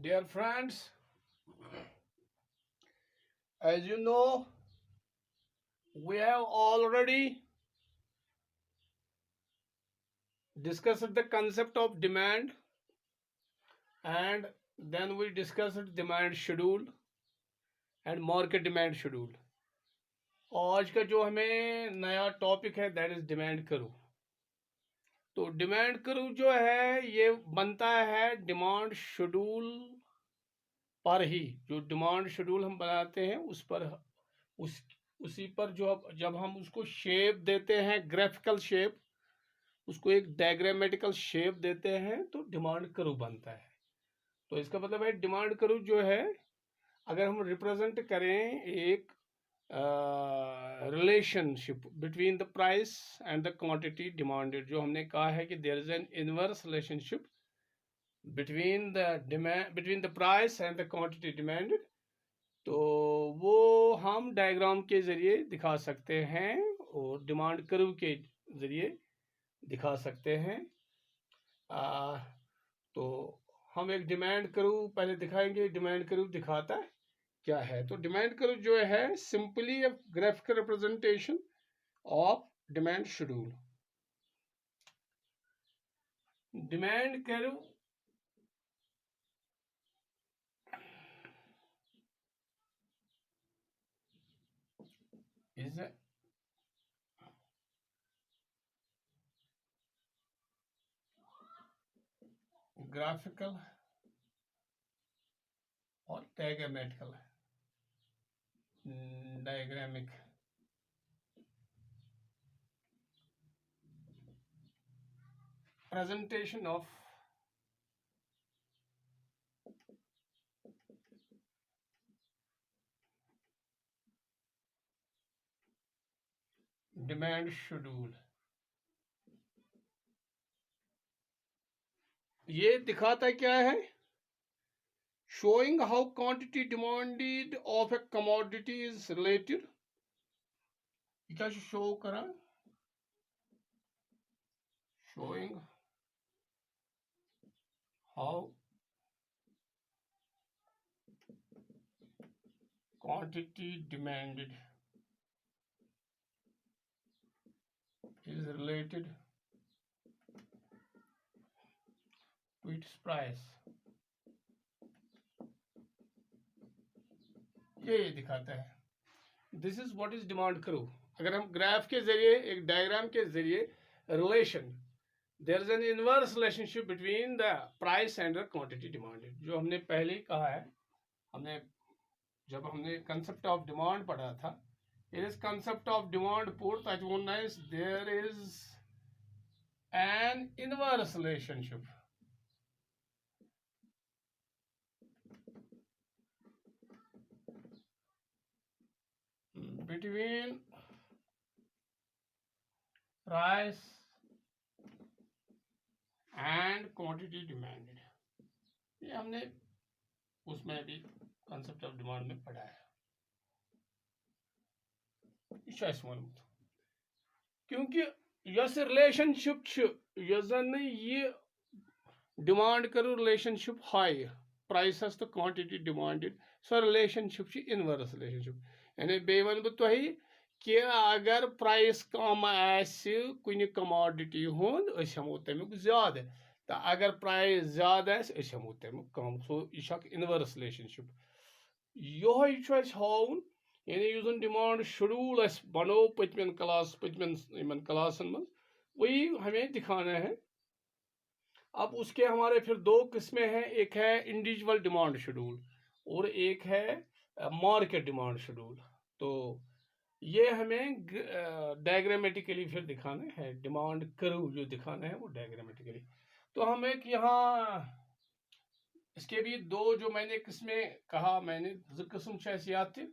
Dear friends, as you know, we have already discussed the concept of demand and then we discussed demand schedule and market demand schedule. आज का जो हमें नया topic है that is demand curve. तो demand curve जो है ये बनता है डिमांड शेड्यूल पर ही। जो डिमांड शेड्यूल हम बनाते हैं उस पर उस उसी पर जो जब हम उसको शेप देते हैं, ग्राफिकल शेप, उसको एक डायग्रामेटिकल शेप देते हैं तो डिमांड कर्व बनता है। तो इसका मतलब है डिमांड कर्व जो है, अगर हम रिप्रेजेंट करें एक relationship between the price and the quantity demanded, जो हमने कहा है कि there is an inverse relationship between the price and the quantity demanded. तो वो हम डायग्राम के ज़रिए दिखा सकते हैं और डिमांड कर्व के ज़रिए दिखा सकते हैं। तो हम एक डिमांड कर्व पहले दिखाएंगे। डिमांड कर्व दिखाता है क्या है। तो डिमांड कर्व जो है simply a graphical representation of demand schedule. Demand curve is a graphical और diagramic presentation of demand schedule. ये दिखाता क्या है? showing how quantity demanded of a commodity is related। ये क्या शो करा? showing how quantity demanded is related to its price। ये दिखाता है। This is what is demand curve. अगर हम ग्राफ के जरिए, एक डायग्राम के जरिए relation, there is an inverse relationship between the price and the quantity demanded, जो हमने पहले ही कहा है। हमने जब हमने कंसेप्ट ऑफ डिमांड पढ़ा था, it is concept of demand put that one is there is an inverse relationship between price and quantity demanded। ये हमने उसमें भी कंसेप्ट ऑफ डिमांड में पढ़ा है। क्योंकि यस रिलेशनशिप यस जन ये डिमांड करो रिलेशनशिप हाई प्राइस तो क्वांटिटी डिमांडेड, सो रिलेशनशिप इनवर्स रिलेशनशिप। यानी बे वन बह तुह कि अगर प्राइस कम कुन कमोडिटी हुंद हमो तमिक ज्यादा, तो अगर प्राइस ज्यादा हमो तमिक कम। सो यह इनवर्स रिलेशनशिप ये हाउन। यानी युस डिमांड शेड्यूल बनो पतमन क्लासन मज, वही हमें दिखाना है। अब उसके हमारे फिर दो किस्में हैं, एक है इंडिविजुअल डिमांड शेड्यूल और एक है मार्केट डिमांड शेड्यूल। तो ये हमें डायग्रामेटिकली फिर दिखाना है। डिमांड कर्व जो दिखाना है वो डायग्रामेटिकली। तो हम एक यहाँ इसके भी दो जो मैंने किस्में कहा, मैंने जो किस्म याद थे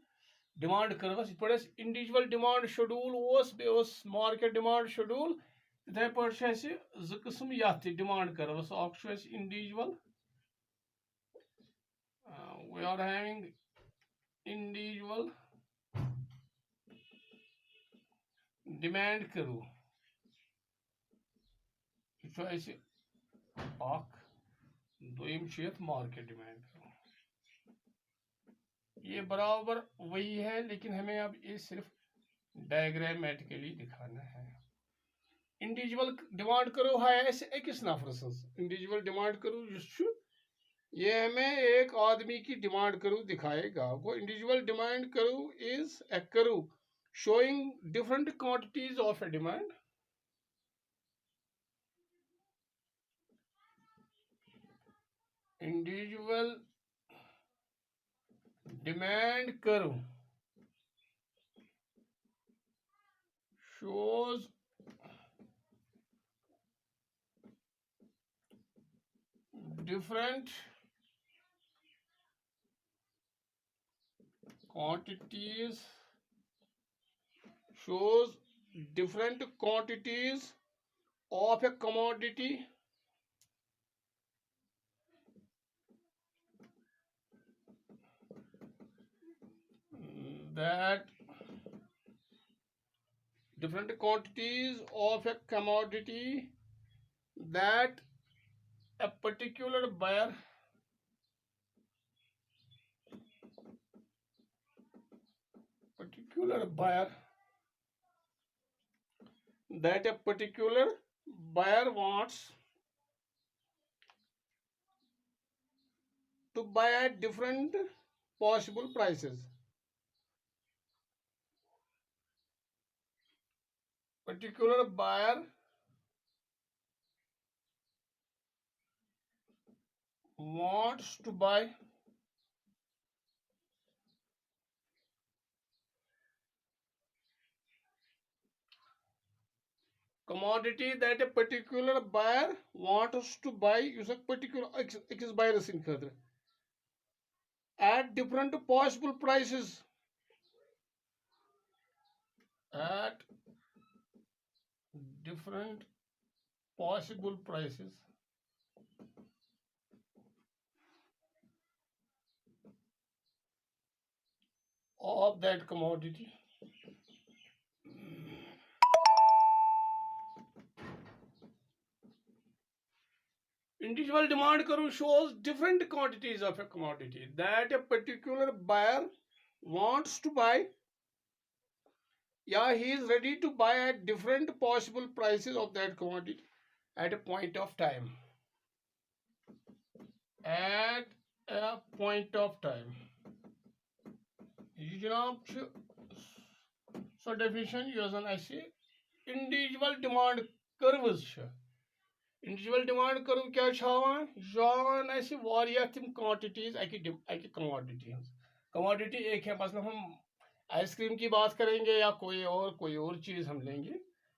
डिमांड कर्वस पे individual demand schedule market demand schedule. इथे पे जो किस्म ये demand curves individual, we are having individual demand curve. यह दोयम मार्केट डिमांड करो। ये बराबर वही है, लेकिन हमें अब ये सिर्फ डायग्रामेटिकली दिखाना है। इंडिविजुअल डिमांड करो है ऐसे अकिस नफर सज इंडिविजुअल डिमांड करो ये हमें एक आदमी की डिमांड करो दिखाएगा। वो इंडिविजुअल डिमांड करो इज ए करो showing different quantities of A demand. Individual demand करो shows different quantities of a commodity that different quantities of a commodity that a particular buyer wants to buy at different possible prices. Particular buyer wants to buy commodity that a particular buyer wants to buy use a particular x buyers in khadr at different possible prices at different possible prices of that commodity. Individual demand curve shows different quantities of a commodity that a particular buyer wants to buy. Yeah, he is ready to buy at different possible prices of that commodity at a point of time. At a point of time. So definition using ऐसे individual demand curves individual demand curve क्या हावान ऐसे वारिया तिम quantities अकि commodity एक है। मतलब हम ice cream की बात करेंगे या कोई और चीज़ हम लेंगे,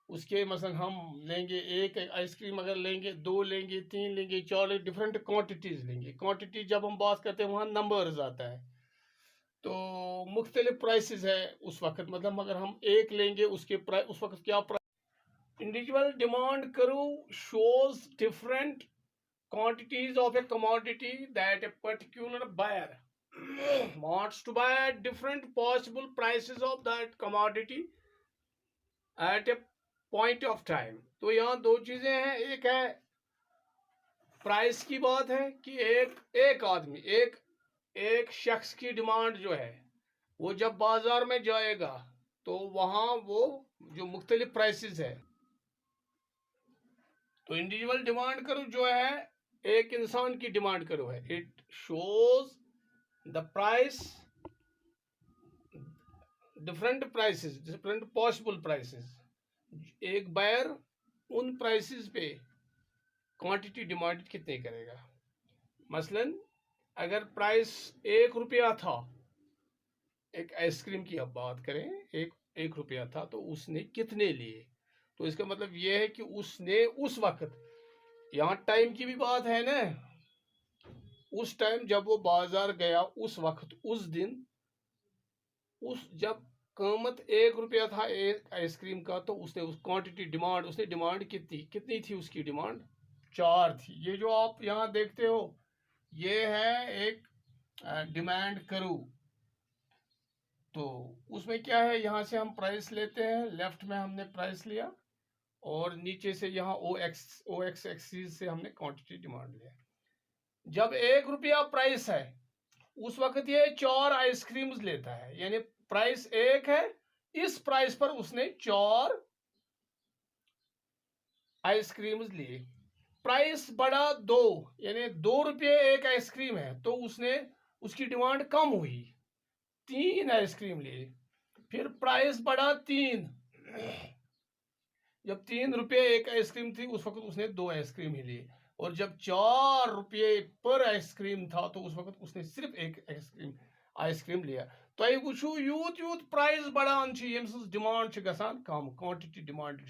उसके मसलन हम लेंगे एक आइसक्रीम अगर लेंगे, 2 लेंगे, 3 लेंगे, 4 डिफरेंट क्वांटिटीज़ लेंगे। क्वांटिटी जब हम बात करते हैं वहाँ नंबर्स आता है, तो मुख्तलिफ प्राइसेस है उस वक्त। मतलब अगर हम एक लेंगे उसके प्राइस उस वक्त क्या प्राइस। इंडिविजुअल डिमांड करो shows different quantities of a commodity that a particular buyer wants to buy at different possible prices of that commodity at a point of time. तो यहाँ दो चीजें हैं, एक है प्राइस की बात है कि एक आदमी एक शख्स की डिमांड जो है वो जब बाजार में जाएगा तो वहां वो जो मुख्तलिफ प्राइसेस है। तो इंडिविजुअल डिमांड करो जो है एक इंसान की डिमांड करो है। It shows the price different possible prices. एक बायर उन प्राइसेस पे क्वांटिटी डिमांड कितने करेगा। मसलन अगर प्राइस 1 रुपया था, एक आइसक्रीम की अब बात करें, एक रुपया था तो उसने कितने लिए। तो इसका मतलब यह है कि उसने उस वक्त, यहाँ टाइम की भी बात है ना, उस टाइम जब वो बाजार गया उस वक्त उस दिन जब कीमत 1 रुपया था एक आइसक्रीम का, तो उसने उस क्वांटिटी डिमांड उसने डिमांड कितनी थी, उसकी डिमांड 4 थी। ये जो आप यहाँ देखते हो ये है एक डिमांड करो। तो उसमें क्या है, यहाँ से हम प्राइस लेते हैं, लेफ्ट में हमने प्राइस लिया और नीचे से यहाँ ओ एक्स एक्सिस से हमने क्वांटिटी डिमांड लिया। जब 1 रुपया प्राइस है उस वक्त ये 4 आइसक्रीम्स लेता है, यानी प्राइस 1 है, इस प्राइस पर उसने 4 आइसक्रीम्स लिए। प्राइस बढ़ा 2, यानी 2 रुपये एक आइसक्रीम है, तो उसने उसकी डिमांड कम हुई, 3 आइसक्रीम लिए। फिर प्राइस बढ़ा 3, जब 3 रुपये एक आइसक्रीम थी उस वक्त उसने 2 आइसक्रीम ही लिए। और जब 4 रुपये पर आइसक्रीम था तो उस वक्त उसने सिर्फ एक आइसक्रीम लिया। तो वो यूत यूत प्राइस बढ़ान डिमांड कम, क्वांटिटी डिमांड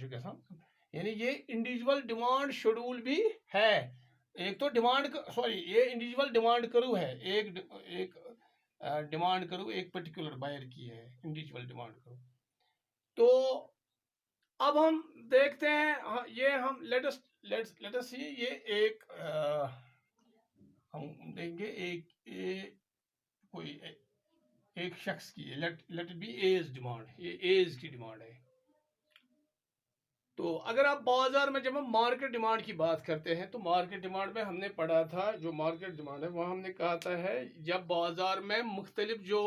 यानी ये इंडिविजुअल डिमांड शेड्यूल भी है। एक तो डिमांड सॉरी ये इंडिविजुअल डिमांड करू है, एक डिमांड करू एक पर्टिकुलर बायर की है, इंडिविजुअल डिमांड करू। तो अब हम देखते हैं, ये हम लेट अस सी, ये एक हम देंगे कोई एक शख्स की है, let it be as demand, ये एज की डिमांड है। तो अगर आप बाजार में, जब हम मार्केट डिमांड की बात करते हैं, तो मार्केट डिमांड में हमने पढ़ा था, जो मार्केट डिमांड है वह हमने कहा था है जब बाजार में मुख्तलिफ जो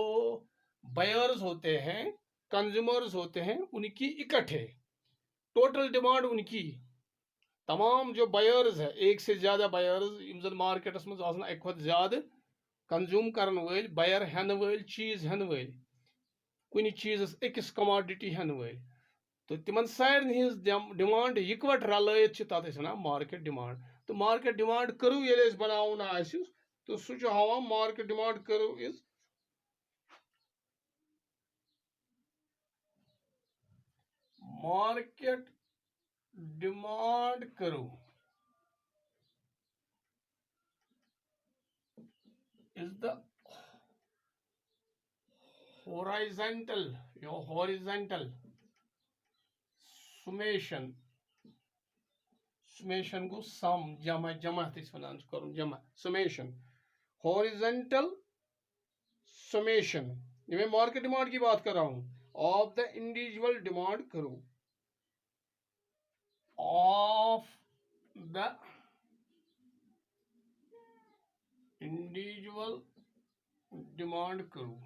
बायर्स होते हैं, कंज्यूमर्स होते हैं, उनकी इकट्ठे टोटल डिमांड उनकी तमाम जो बायर्स है, एक से ज़्यादा बायर्स मार्केटस मज ज़्यादा कंज्यूम करन वल बायर हेन वल चीज़ हेन वल कुछ चीज़ अकिस कमोडिटी हेन वल, तो तिमन सारे हज डिमांड इकवट रलत तथ वन मार्केट डिमांड। तो मार्केट डिमांड करू ये बनावन तो सह हां मार्केट डिमांड करू इज मार्केट डिमांड करू is the horizontal summation go sum jama करूँ जमा summation horizontal summation, ये मैं मार्केट डिमांड की बात कर रहा हूं, ऑफ द इंडिविजुअल डिमांड करूँ ऑफ द इंडिविजुअल डिमांड करूँ।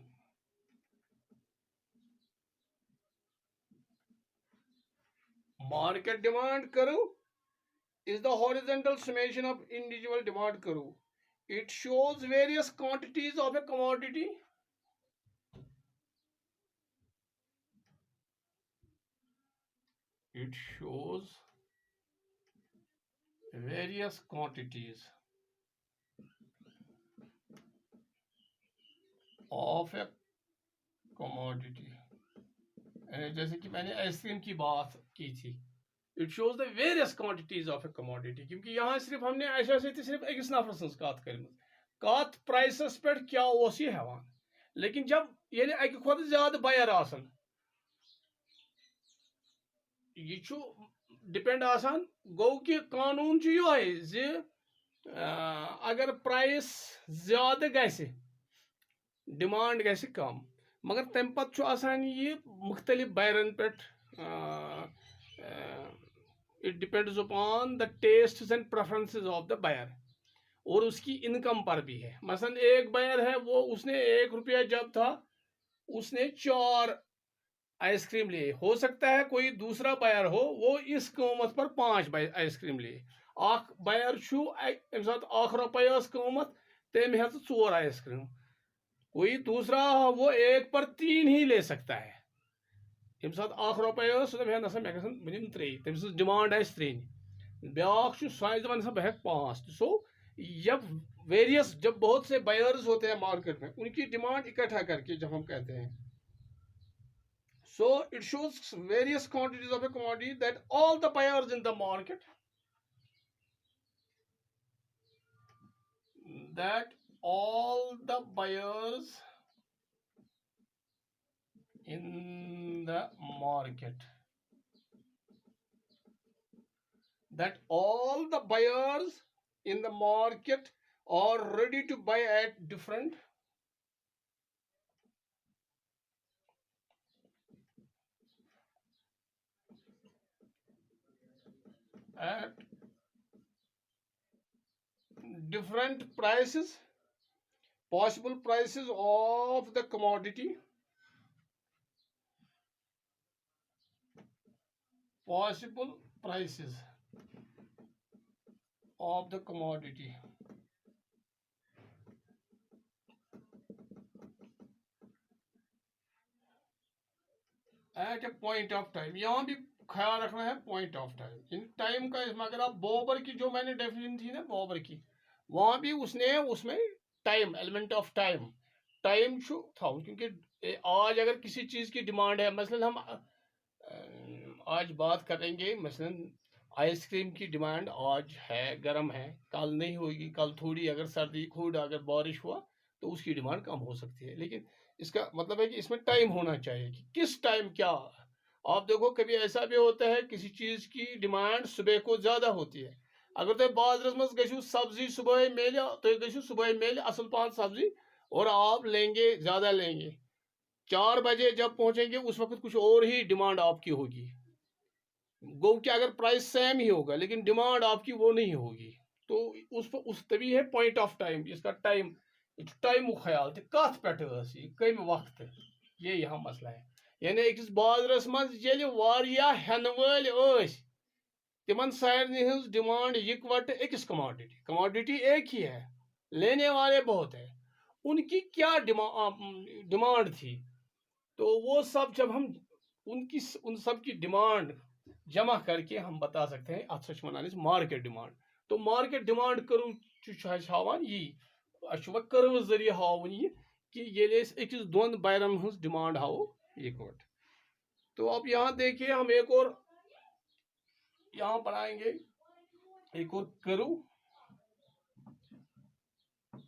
मार्केट डिमांड करूँ is the horizontal summation of individual demand curve. It shows various quantities of a commodity. It shows various quantities of a commodity. जैसे कि मैंने ice cream की बात की थी, it shows the various quantities of A commodity, क्योंकि यहाँ सिर्फ हमने सिर्फ अकिस नफर सज कत कर कत प्राइसस पे क्या हेवान, लेकिन जब ये अकि खुद ज्यादा बायर आसन यह डिपेंड आसान, गो कि कानून यह अगर प्राइस ज्यादा गि डिमांड गि कम, मगर तम पत यह मुख्तलिफ बायरन पे, it depends upon the taste and preferences of the buyer और उसकी इनकम पर भी है। मसलन एक बायर है, वो उसने 1 रुपया जब था उसने 4 आइसक्रीम लिए, हो सकता है कोई दूसरा बायर हो वो इस कीमत पर 5 आइसक्रीम लिए, बायर ₹1 कीमत तम हे 4 आइसक्रीम, कोई दूसरा वो 1 पर 3 ही ले सकता है, ये ₹1 सह दप नसा मे गन 3, तम डिमांड आ 3, ब्याक दपान नसा बह 5। सो जब बहुत से बायर्स होते हैं मार्केट में, उनकी डिमांड इकट्ठा करके जब हम कहते हैं, so it shows various quantities of a commodity that all the buyers in the market, that all the buyers in the market, that all the buyers in the market are ready to buy at different different prices, possible prices of the commodity, possible prices of the commodity at a point of time। यहाँ भी ख्याल रखना है point of time. In time का इसमें अगर आप bobber की जो मैंने डेफिनेशन थी ना बॉबर की, वहां भी उसने उसमें time element of time time था, क्योंकि आज अगर किसी चीज की डिमांड है, मसलन हम आज बात करेंगे मसलन आइसक्रीम की डिमांड आज है, गर्म है, कल नहीं होगी, कल थोड़ी अगर सर्दी खुद अगर बारिश हुआ तो उसकी डिमांड कम हो सकती है। लेकिन इसका मतलब है कि इसमें टाइम होना चाहिए कि किस टाइम क्या। आप देखो कभी ऐसा भी होता है किसी चीज की डिमांड सुबह को ज्यादा होती है, अगर तुम बाजारस मज गो सब्जी सुबह मिले, तो गो सुबह मिले असल पान सब्जी और आप लेंगे ज्यादा लेंगे, 4 बजे जब पहुंचेंगे उस वक्त कुछ और ही डिमांड आपकी होगी। गो कि अगर प्राइस सेम ही होगा लेकिन डिमांड आपकी वो नहीं होगी। तो उस तभी है पॉइंट ऑफ टाइम, इसका टाइम टाइम ख्याल कत पे कम वक्त, ये यहाँ मसला है। यानी अकिस बाजारस मज हेन वल तिमन सारनी हज डिमांड इकवट अकिस कमोडिटी, कमोडिटी एक ही है, लेने वाले बहुत है, उनकी क्या डिमांड थी। तो वो सब जब हम उन सब की डिमांड जमा करके हम बता सकते हैं अत वन मार्केट डिमांड। तो मार्केट डिमांड कर्व हावान यी कर्व जरिए हावन ये कि ये अकिस दोन बैरन हज डिमांड हावो इकवट। तो अब यहाँ देखिए हम एक और यहाँ बनाएंगे, एक और कर्व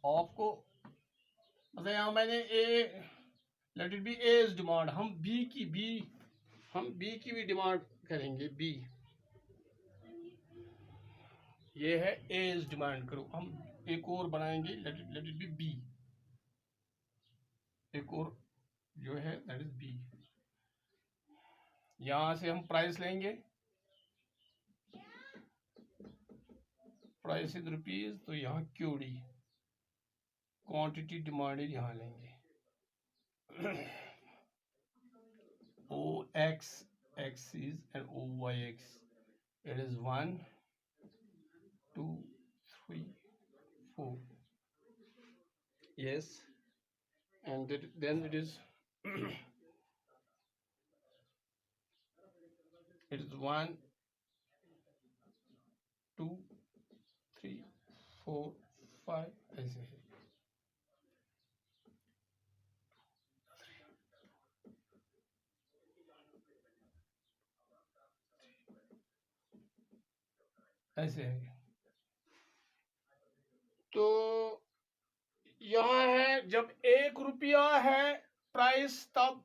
आपको, मतलब यहाँ मैंने A let it be as demand, हम बी की भी डिमांड करेंगे। बी ये है एज डिमांड करो, हम एक और बनाएंगे लेट इट बी बी, एक और जो है दैट इज बी। यहां से हम प्राइस लेंगे, प्राइस इन रुपीज, तो यहाँ क्यूडी क्वांटिटी डिमांडेड यहाँ लेंगे O X axis and O Y X, it is 1 2 3 4, yes, and then it is it is 1 2 3 4 5 ऐसे है। ऐसे है। तो यहाँ है जब 1 रुपया है प्राइस, तब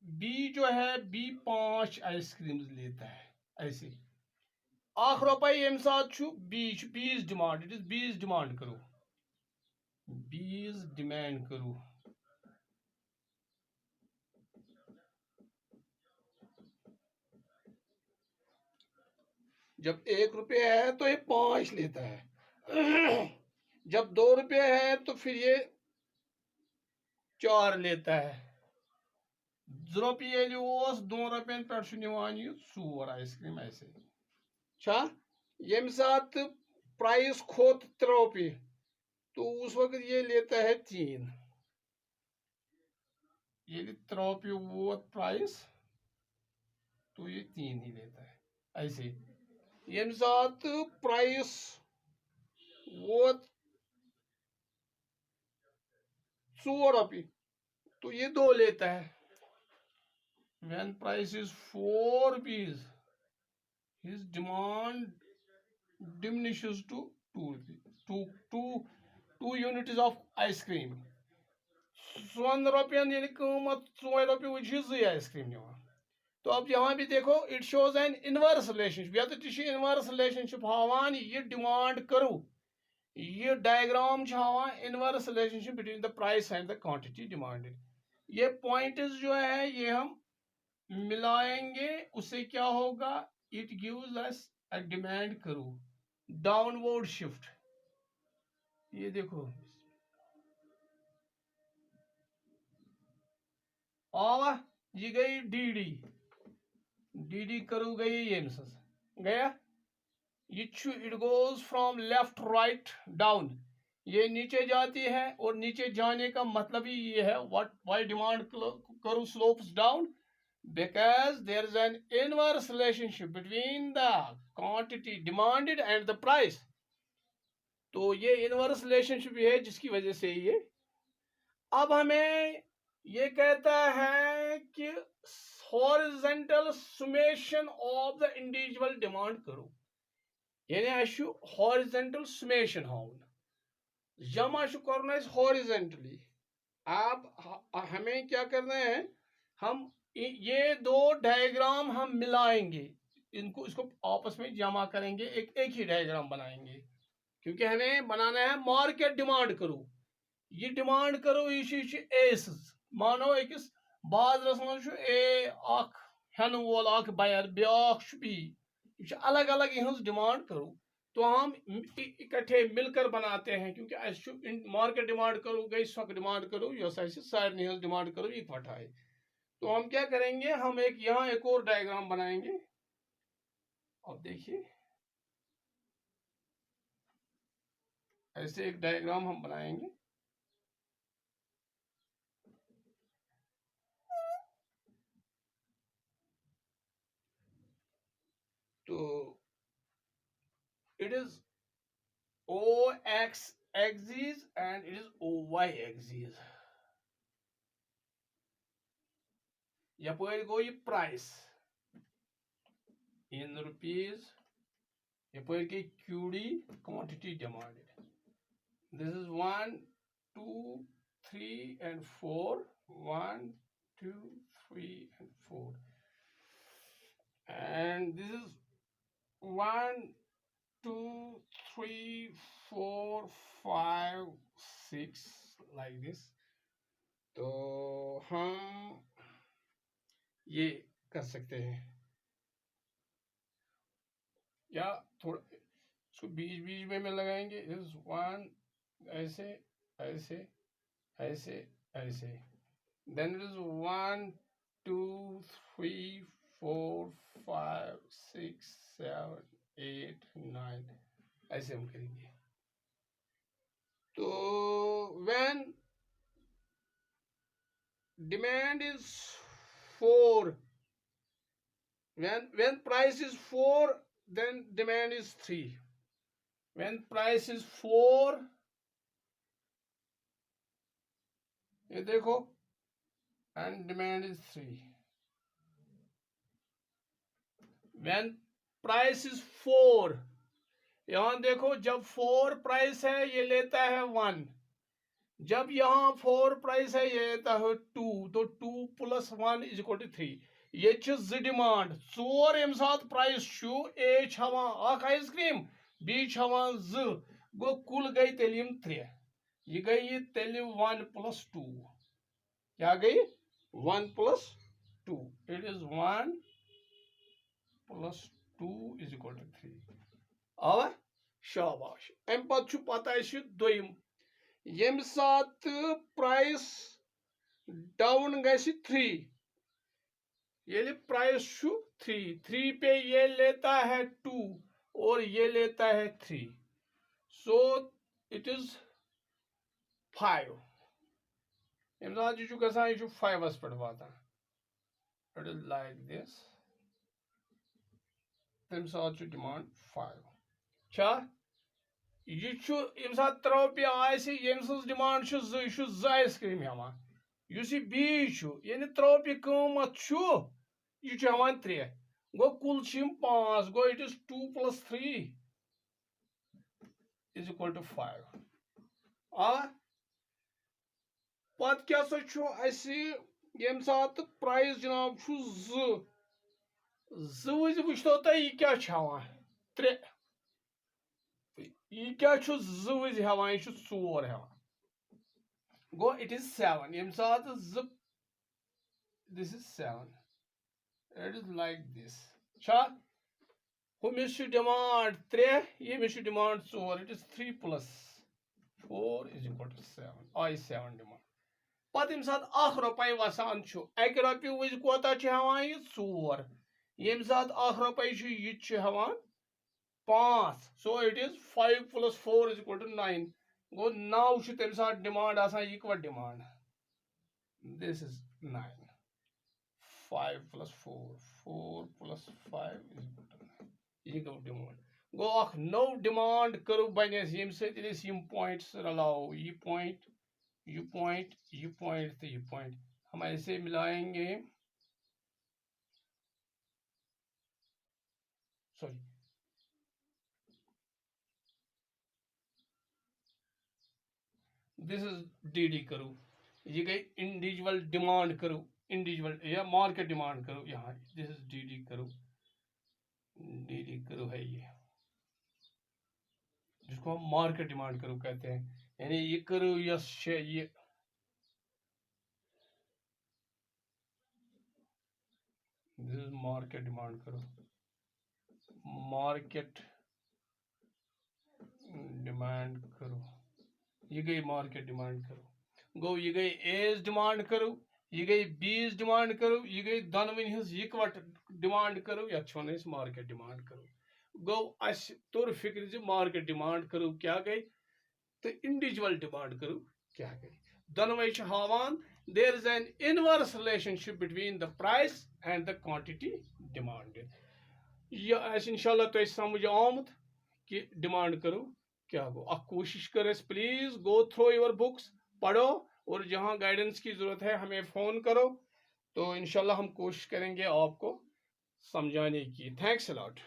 बी जो है बी 5 आइसक्रीम लेता है। ऐसे 1 रुपये यम साथ बीस डिमांड, इट इज 20 डिमांड करो, 20 डिमांड करो। जब 1 रुपया है तो ये 5 लेता है जब 2 रुपये है तो फिर ये 4 लेता है। 2 रुपये 2 रुपयन पे 4 आइसक्रीम ऐसे यम साथ प्राइस खोत 3 रुपये, तो उस वक्त ये लेता है 3, ये 3 रुपये वोत प्राइस, तो ये 3 ही लेता है। ऐसे यम साथ प्राइस वोत 4 रुपये, तो ये 2 लेता है। when price is 4 rupees, his demand diminishes to 2 rupees, 2 units of ice cream। 100 रुपयन यानी कीमत 4 रुपये वो 2 आइसक्रीम निवान। तो अब यहाँ भी देखो it shows an inverse relationship, या तो इनवर्स रिलेशनशिप हावान ये डिमांड करो, ये डायग्राम हावान inverse relationship between the price and the quantity demanded. ये पॉइंट्स जो है ये हम मिलाएंगे, उससे क्या होगा, it gives us a demand curve downward shift, ये देखो आवा ये गई डी डी करू गई ये गया ये it goes from left write down, ये नीचे जाती है और नीचे जाने का मतलब ही ये है व्हाट व्हाई डिमांड करू slopes down, because there is an inverse relationship between the quantity demanded and the price. तो ये इनवर्स रिलेशनशिप है जिसकी वजह से ये अब हमें ये कहता है कि horizontal summation of the individual demand करो, यानी आशु horizontal summation हाउन जमा शु करना इस horizontally। आप हमें क्या करना है, हम ये दो डायग्राम हम मिलाएंगे, इनको इसको आपस में जमा करेंगे, एक ही डायग्राम बनाएंगे, क्योंकि हमें बनाना है मार्केट डिमांड करो। ये डिमांड करो ये एस मानो अकिस बाजारस मज ए हेन वोल बायर ब्याख बी, अलग अलग इहज डिमांड करो, तो हम इकट्ठे मिलकर बनाते हैं, क्योंकि मार्केट डिमांड करो गई सक डिमांड करो सारे हज डिमांड करो इकट्ठा है। तो हम क्या करेंगे, हम यहाँ एक और डायग्राम बनाएंगे। अब देखिए ऐसे एक डायग्राम हम बनाएंगे, तो it is OX axis and it is OY axis। यपर गो ये प्राइस इन रुपीज, यपर गई QD quantity demanded, this is 1 2 3 and 4, 1 2 3 and 4, and this is 1 2 3 4 5 6 like this। तो हम ये कर सकते हैं, या थोड़ा इसको बीच बीच में लगाएंगे, इस वन ऐसे ऐसे ऐसे ऐसे, देन इट इज 1 2 3 4 5 6 7 8 9, ऐसे हम करेंगे। तो when demand is 4, when price is 4 then demand is 3, when price is 4 ये देखो and demand is 3, when price is 4 यहां देखो जब 4 प्राइस है ये लेता है 1, जब यहां 4 प्राइस है ये लेता है 2, तो 2 + 1 = 3। ये ज डिमांड 4 यम सात प्राइस ए आइसक्रीम बी 2 गो कुल गई तेल 3, ये गई तेल 1 + 2, क्या गई 1 + 2, इट इज 1 + 2 = 3। आवा शाबाश। अम पता दोयम यम सात प्राइस डाउन गसी 3, ये प्राइस 3 पे ये लेता है 2 और ये लेता है 3, सो इट इज 5, यम सात यह गसान यह 5 पे वातान, इट इज लाइक दिस, तम सात डिमांड 5 छा यह सात 3 रुपये यम सज डिमांड 2 आइसक्रीम हेवान, बी ये 3 रुपये कीमत यह हेवान 3, गो कुल 5, गो इट इज 2 + 3 = 5। आ पत क्या यम सात प्राइस जनाब 2 वो तुम यह क्या 3, यह क्या 2 हेवान यह 4 हेवान, गो इट इज 7 यम सात this is 7, it is like this छा हुमिस डिमांड 3 यमिस demand 4, it is 3 + 4 is equal to 7 I7 demand पत यम सात अख रुपये वसान अक रुपये वज कोता हवान यह 4 यम सात अख रुपये यह हवान 5 so it is 5 plus 4 is equal to 9 गो 9 तम सात डिमांड आसान यह कवा demand this is 9 5 plus 4 plus 5 is equal to 9 यह गो डिमांड गो अख नो डिमांड करो बनेस यम सत यम पॉइंट्स रलाओ ये पॉइंट ये पॉइंट ये पॉइंट तो ये पॉइंट हम ऐसे मिलाएंगे सॉरी दिस इज डी करो ये गई इंडिविजुअल डिमांड करो इंडिविजुअल या मार्केट डिमांड करो यहाँ दिस इज डी करो है ये जिसको हम मार्केट डिमांड करो कहते हैं यानी ये करो यस ये दिस इज मार्केट डिमांड करो मार्केट डिमांड करो ये गई मार्केट डिमांड करो गो ये गई एज डिमांड करो ये गई बीज डिमांड करो ये गई दोनों हज इकवट डिमांड करो या मार्केट डिमांड करो गो अस तुर फिक्र जो मार्केट डिमांड करो क्या गई तो इंडिविजुअल डिमांड करो क्या गई दोनों हावान there is an inverse relationship between the price and the quantity demanded यह इंशाल्लाह तो समझ आमुत कि डिमांड करो क्या गो अब कोशिश करें please go through your books पढ़ो और जहां गाइडेंस की जरूरत है हमें फोन करो तो इंशाल्लाह हम कोशिश करेंगे आपको समझाने की थैंक्स अ लॉट